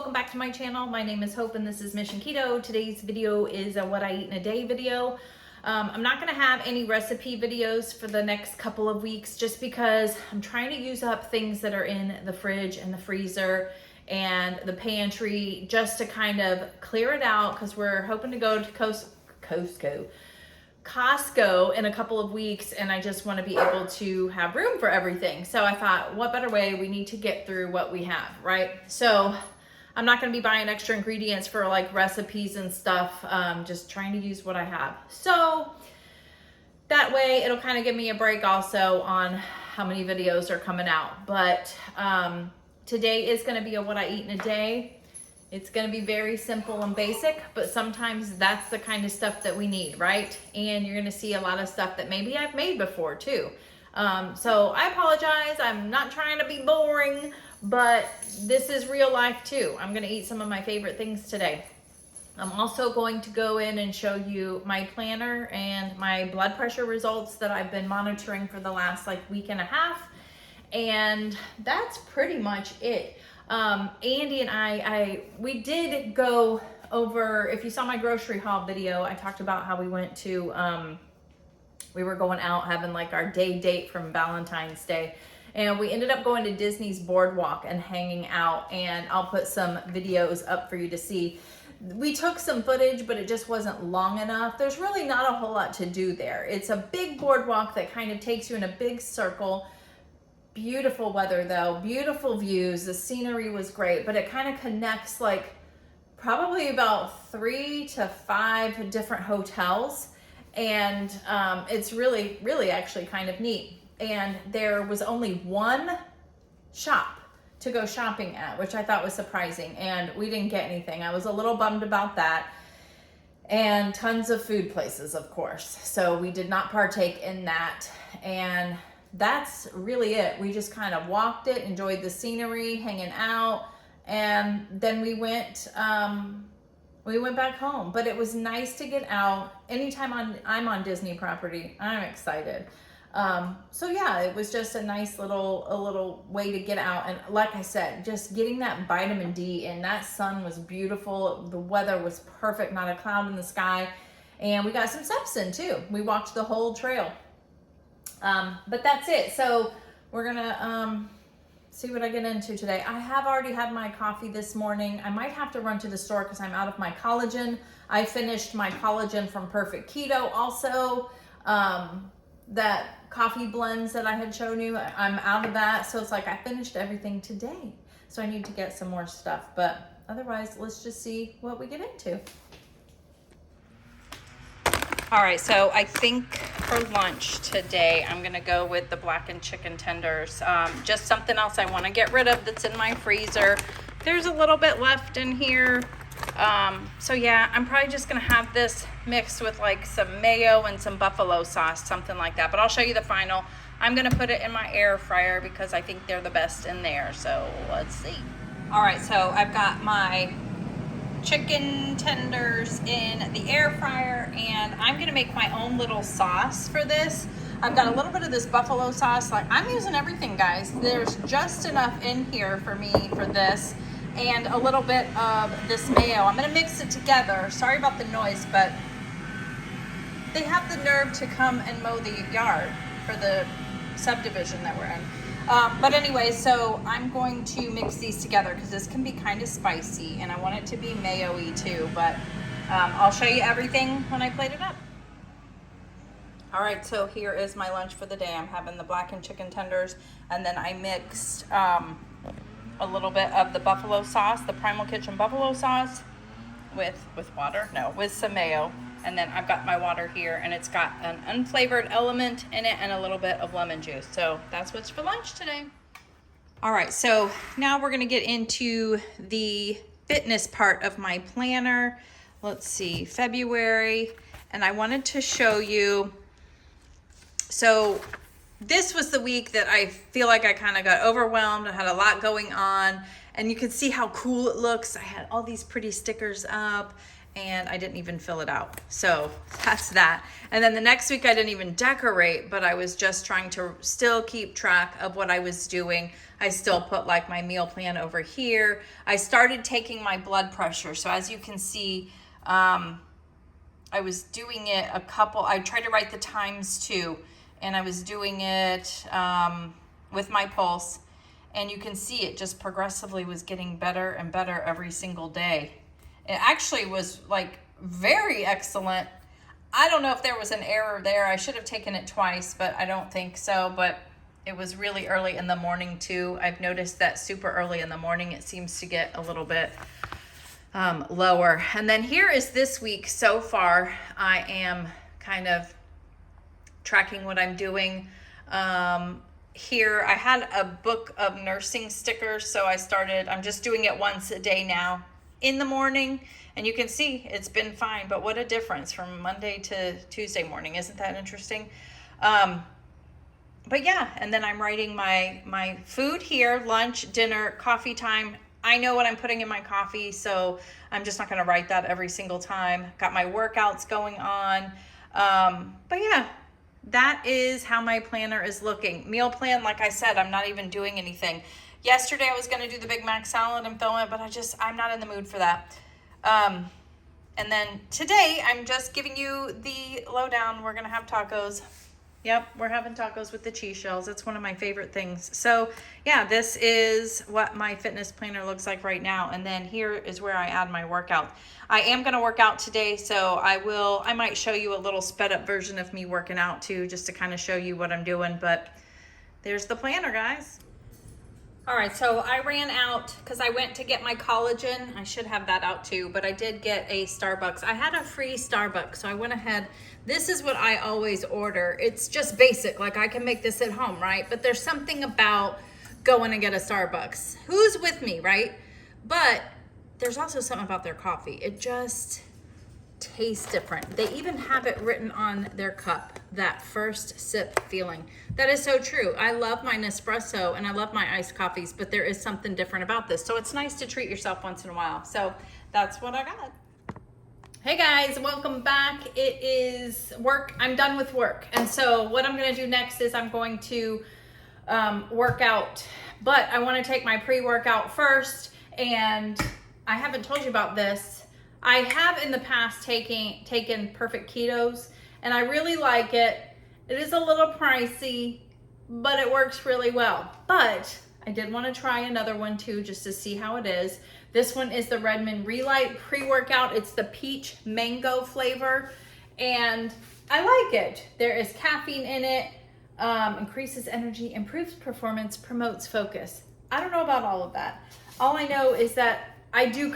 welcome back to my channel. My name is Hope and this is Mission Keto. Today's video is a what I eat in a day video. I'm not gonna have any recipe videos for the next couple of weeks just because I'm trying to use up things that are in the fridge and the freezer and the pantry just to kind of clear it out because we're hoping to go to Costco in a couple of weeks, and I just want to be able to have room for everything. So I thought, what better way? We need to get through what we have, right? So I'm not going to be buying extra ingredients for like recipes and stuff, just trying to use what I have. So that way it'll kind of give me a break also on how many videos are coming out. But today is going to be a what I eat in a day. It's going to be very simple and basic, but sometimes that's the kind of stuff that we need, right? And you're going to see a lot of stuff that maybe I've made before too. So I apologize. I'm not trying to be boring, but this is real life too. I'm going to eat some of my favorite things today. I'm also going to go in and show you my planner and my blood pressure results that I've been monitoring for the last like week and a half. And that's pretty much it. Andy and we did go over, if you saw my grocery haul video, I talked about how we went to, we were going out having like our day date from Valentine's Day. And we ended up going to Disney's Boardwalk and hanging out, and I'll put some videos up for you to see. We took some footage, but it just wasn't long enough. There's really not a whole lot to do there. It's a big boardwalk that kind of takes you in a big circle. Beautiful weather though, beautiful views. The scenery was great, but it kind of connects like probably about 3 to 5 different hotels. And it's really actually kind of neat. And there was only one shop to go shopping at, which I thought was surprising. And we didn't get anything. I was a little bummed about that. And tons of food places, of course. So we did not partake in that. And that's really it. We just kind of walked it, enjoyed the scenery, hanging out, and then we went back home. But it was nice to get out. Anytime I'm on Disney property, I'm excited. So yeah, it was just a nice little way to get out. And like I said, just getting that vitamin D in. That sun was beautiful. The weather was perfect, not a cloud in the sky. And we got some steps in too. We walked the whole trail. But that's it. So we're gonna see what I get into today. I have already had my coffee this morning. I might have to run to the store because I'm out of my collagen. I finished my collagen from Perfect Keto also. That coffee blends that I had shown you, I'm out of that. So it's like I finished everything today. So I need to get some more stuff. But otherwise, let's just see what we get into. All right, so I think for lunch today, I'm gonna go with the blackened chicken tenders. Just something else I wanna get rid of that's in my freezer. There's a little bit left in here. So yeah, I'm probably just gonna have this mixed with like some mayo and some buffalo sauce, something like that. But I'll show you the final. I'm gonna put it in my air fryer because I think they're the best in there. So let's see. All right, so I've got my chicken tenders in the air fryer, and I'm gonna make my own little sauce for this. I've got a little bit of this buffalo sauce. Like, I'm using everything, guys. There's just enough in here for me for this, and a little bit of this mayo. I'm gonna mix it together. Sorry about the noise, but they have the nerve to come and mow the yard for the subdivision that we're in. But anyway, so I'm going to mix these together because this can be kind of spicy, and I want it to be mayo-y too, but I'll show you everything when I plate it up. All right, so here is my lunch for the day. I'm having the blackened chicken tenders, and then I mixed a little bit of the buffalo sauce, the Primal Kitchen buffalo sauce with some mayo. And then I've got my water here, and it's got an unflavored element in it and a little bit of lemon juice. So that's what's for lunch today. All right, so now we're gonna get into the fitness part of my planner. Let's see, February, and I wanted to show you, so this was the week that I feel like I kind of got overwhelmed. I had a lot going on, and you can see how cool it looks. I had all these pretty stickers up, and I didn't even fill it out. So that's that. And then the next week I didn't even decorate, but I was just trying to still keep track of what I was doing. I still put like my meal plan over here. I started taking my blood pressure. So as you can see, I was doing it I tried to write the times too, and I was doing it with my pulse, and you can see it just progressively was getting better and better every single day. It actually was like very excellent. I don't know if there was an error there. I should have taken it twice, but I don't think so. But it was really early in the morning too. I've noticed that super early in the morning, it seems to get a little bit lower. And then here is this week so far. I am kind of tracking what I'm doing. Here I had a book of nursing stickers, so I'm just doing it once a day now in the morning, and you can see it's been fine. But what a difference from Monday to Tuesday morning. Isn't that interesting? But yeah, and then I'm writing my food here, lunch, dinner, coffee time. I know what I'm putting in my coffee, so I'm just not going to write that every single time. Got my workouts going on. But yeah, that is how my planner is looking. Meal plan, like I said, I'm not even doing anything. Yesterday I was going to do the Big Mac salad and film it, but I'm not in the mood for that. And then today I'm just giving you the lowdown. We're going to have tacos. Yep, we're having tacos with the cheese shells. It's one of my favorite things. So yeah, this is what my fitness planner looks like right now. And then here is where I add my workout. I am going to work out today, so I might show you a little sped up version of me working out too, just to kind of show you what I'm doing. But there's the planner, guys. All right, so I ran out because I went to get my collagen. I should have that out too, but I did get a Starbucks. I had a free Starbucks, so I went ahead. This is what I always order. It's just basic, like I can make this at home, right? But there's something about going to get a Starbucks. Who's with me, right? But there's also something about their coffee. It just tastes different. They even have it written on their cup, that first sip feeling. That is so true. I love my Nespresso and I love my iced coffees, but there is something different about this. So it's nice to treat yourself once in a while. So that's what I got. Hey guys, welcome back. It is work. I'm done with work. And so what I'm going to do next is I'm going to work out, but I want to take my pre-workout first. And I haven't told you about this. I have in the past taken Perfect Ketos, and I really like it. It is a little pricey, but it works really well. But I did want to try another one too, just to see how it is. This one is the Redmond Relight pre-workout. It's the peach mango flavor, and I like it. There is caffeine in it, increases energy, improves performance, promotes focus. I don't know about all of that. All I know is that I do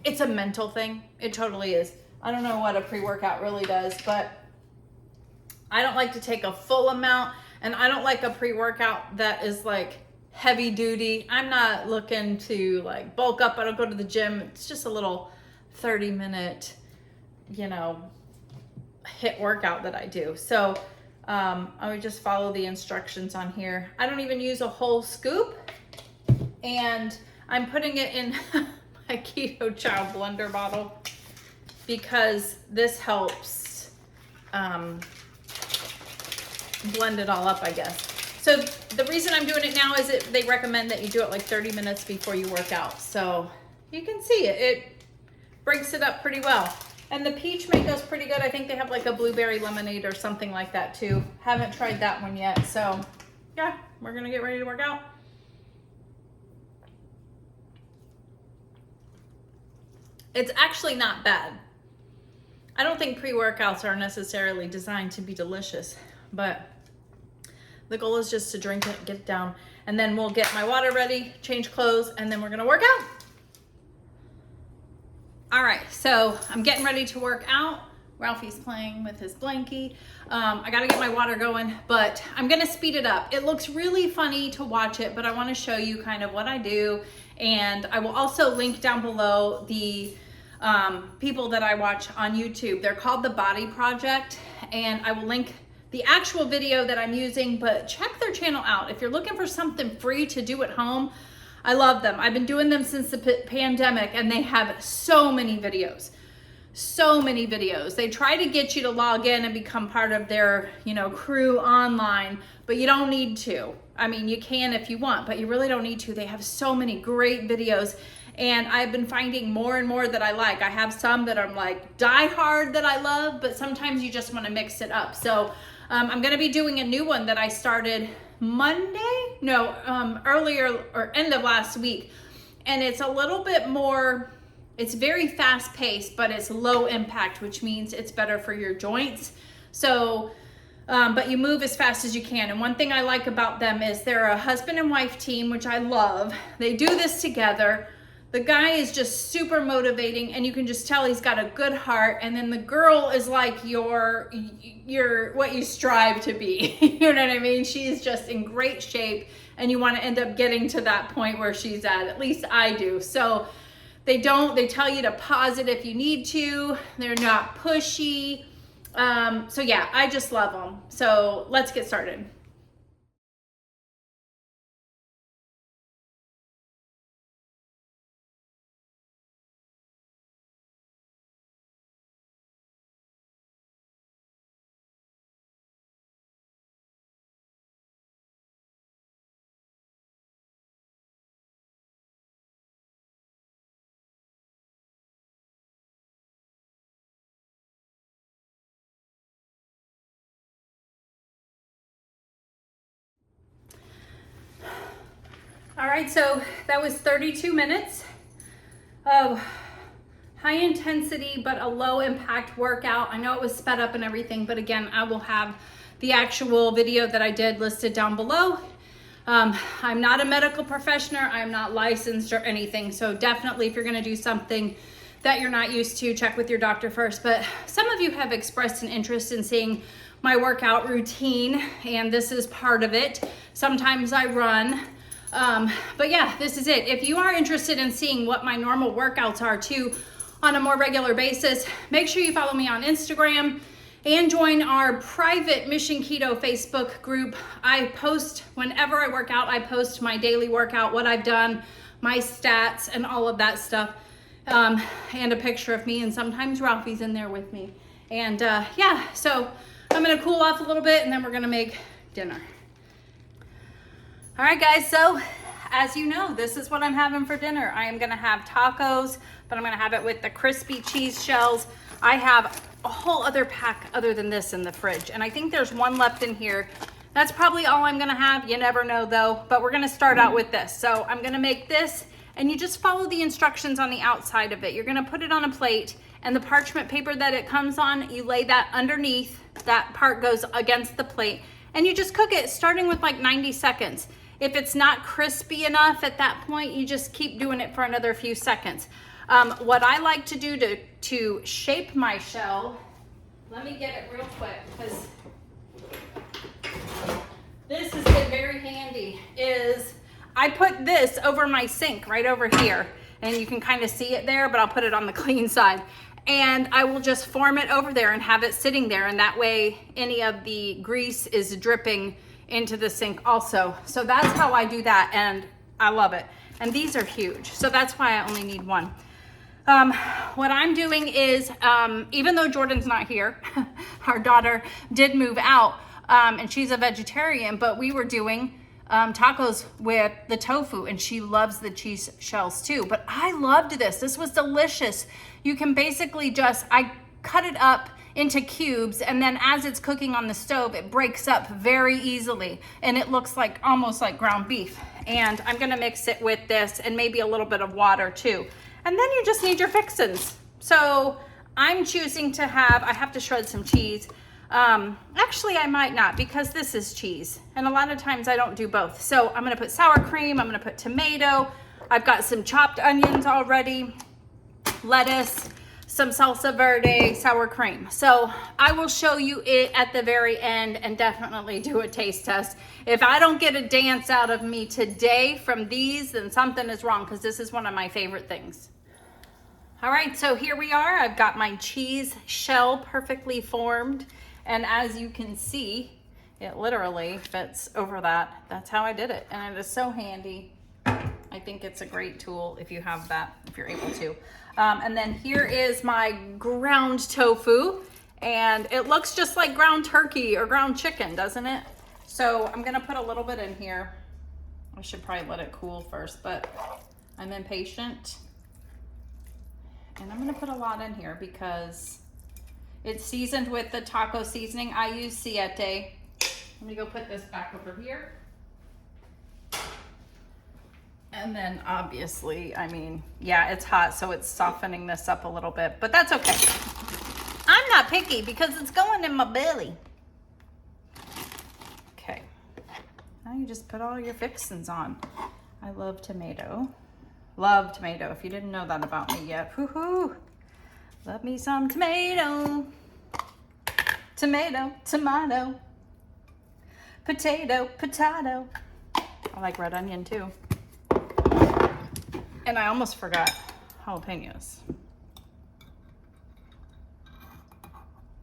it's a mental thing. It totally is. I don't know what a pre-workout really does, but I don't like to take a full amount, and I don't like a pre-workout that is like heavy duty. I'm not looking to like bulk up. I don't go to the gym. It's just a little 30-minute, HIIT workout that I do. So I would just follow the instructions on here. I don't even use a whole scoop, and I'm putting it in my Keto Chow blender bottle because this helps blend it all up, I guess. So the reason I'm doing it now is they recommend that you do it like 30 minutes before you work out. So you can see it breaks it up pretty well. And the peach mango is pretty good. I think they have like a blueberry lemonade or something like that too. Haven't tried that one yet. So yeah, we're gonna get ready to work out. It's actually not bad. I don't think pre-workouts are necessarily designed to be delicious, but the goal is just to drink it, get it down, and then we'll get my water ready, change clothes, and then we're gonna work out. All right, so I'm getting ready to work out. Ralphie's playing with his blankie. I gotta get my water going, but I'm gonna speed it up. It looks really funny to watch it, but I wanna show you kind of what I do. And I will also link down below the people that I watch on YouTube. They're called The Body Project, and I will link the actual video that I'm using, but check their channel out. If you're looking for something free to do at home, I love them. I've been doing them since the pandemic, and they have so many videos. so many videos. They try to get you to log in and become part of their, you know, crew online, but you don't need to. I mean, you can if you want, but you really don't need to. They have so many great videos, and I've been finding more and more that I like. I have some that I'm like die hard that I love, but sometimes you just want to mix it up. So I'm going to be doing a new one that I started earlier or end of last week. And it's a little bit more, it's very fast paced, but it's low impact, which means it's better for your joints. So, but you move as fast as you can. And one thing I like about them is they're a husband and wife team, which I love. They do this together. The guy is just super motivating, and you can just tell he's got a good heart. And then the girl is like your what you strive to be. You know what I mean? She's just in great shape, and you want to end up getting to that point where she's at least I do. So they tell you to pause it if you need to. They're not pushy. So yeah, I just love them. So let's get started. All right, so that was 32 minutes of high intensity but a low impact workout. I know it was sped up and everything, but again, I will have the actual video that I did listed down below. I'm not a medical professional. I'm not licensed or anything. So definitely if you're gonna do something that you're not used to, check with your doctor first. But some of you have expressed an interest in seeing my workout routine, and this is part of it. Sometimes I run. But yeah, this is it. If you are interested in seeing what my normal workouts are too on a more regular basis, make sure you follow me on Instagram and join our private MissionKeto Facebook group. I post whenever I work out, I post my daily workout, what I've done, my stats and all of that stuff. And a picture of me, and sometimes Ralphie's in there with me. And yeah, so I'm gonna cool off a little bit and then we're gonna make dinner. All right, guys, so as you know, this is what I'm having for dinner. I am gonna have tacos, but I'm gonna have it with the crispy cheese shells. I have a whole other pack other than this in the fridge, and I think there's one left in here. That's probably all I'm gonna have. You never know though, but we're gonna start out with this. So I'm gonna make this, and you just follow the instructions on the outside of it. You're gonna put it on a plate, and the parchment paper that it comes on, you lay that underneath. That part goes against the plate, and you just cook it starting with like 90 seconds. If it's not crispy enough at that point, you just keep doing it for another few seconds. What I like to do to shape my shell, let me get it real quick because this has been very handy, is I put this over my sink right over here, and you can kind of see it there, but I'll put it on the clean side. And I will just form it over there and have it sitting there, and that way any of the grease is dripping into the sink also. So that's how I do that, and I love it. And these are huge, so that's why I only need one. What I'm doing is, even though Jordan's not here, our daughter did move out, and she's a vegetarian, but we were doing tacos with the tofu, and she loves the cheese shells too. But I loved this. This was delicious. You can basically I cut it up into cubes, and then as it's cooking on the stove, it breaks up very easily, and it looks like almost like ground beef. And I'm gonna mix it with this and maybe a little bit of water too. And then you just need your fixins. So I'm choosing to I have to shred some cheese. Actually, I might not, because this is cheese, and a lot of times I don't do both. So I'm gonna put sour cream, I'm gonna put tomato, I've got some chopped onions already, lettuce, some salsa verde, sour cream. So I will show you it at the very end and definitely do a taste test. If I don't get a dance out of me today from these, then something is wrong, because this is one of my favorite things. All right, so here we are. I've got my cheese shell perfectly formed. And as you can see, it literally fits over that. That's how I did it. And it is so handy. I think it's a great tool if you have that, if you're able to. And then here is my ground tofu, and it looks just like ground turkey or ground chicken, doesn't it? So I'm gonna put a little bit in here. I should probably let it cool first, but I'm impatient. And I'm gonna put a lot in here because it's seasoned with the taco seasoning. I use Siete. Let me go put this back over here. And then obviously, I mean, yeah, it's hot, so it's softening this up a little bit, but that's okay. I'm not picky because it's going in my belly. Okay, now you just put all your fixins on. I love tomato. Love tomato, if you didn't know that about me yet. Woohoo! Love me some tomato. Tomato, tomato. Potato, potato. I like red onion too. And I almost forgot jalapenos.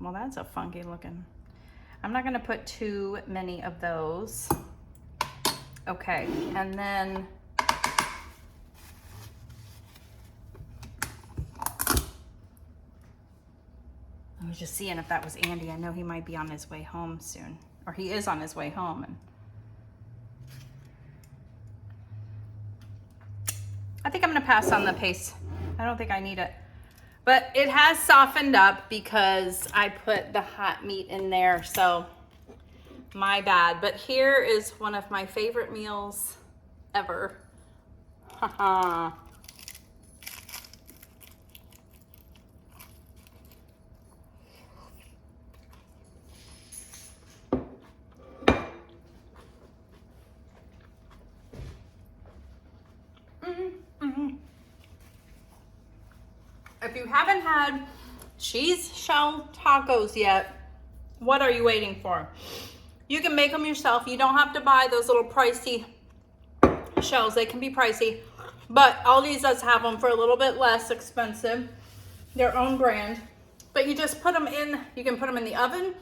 Well, that's a funky looking. I'm not gonna put too many of those. Okay, and then I was just seeing if that was Andy. I know he might be on his way home soon, or he is on his way home. And I think I'm gonna pass on the paste. I don't think I need it. But it has softened up because I put the hot meat in there, so my bad. But here is one of my favorite meals ever. Haha. If you haven't had cheese shell tacos yet, what are you waiting for? You can make them yourself. You don't have to buy those little pricey shells. They can be pricey, but Aldi's does have them for a little bit less expensive, their own brand. But you just put them in, you can put them in the oven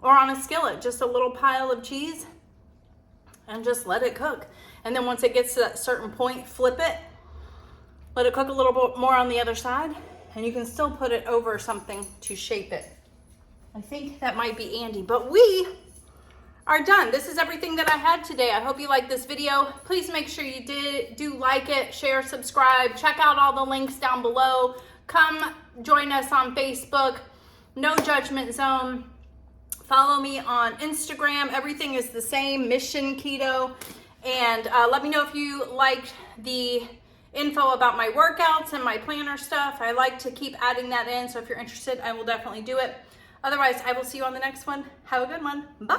or on a skillet, just a little pile of cheese, and just let it cook. And then once it gets to that certain point, flip it, let it cook a little bit more on the other side, and you can still put it over something to shape it. I think that might be Andy, but we are done. This is everything that I had today. I hope you liked this video. Please make sure you do like it, share, subscribe, check out all the links down below. Come join us on Facebook, No Judgment Zone. Follow me on Instagram. Everything is the same, MissionKeto. And let me know if you liked the info about my workouts and my planner stuff. I like to keep adding that in, so if you're interested, I will definitely do it. Otherwise, I will see you on the next one. Have a good one. Bye.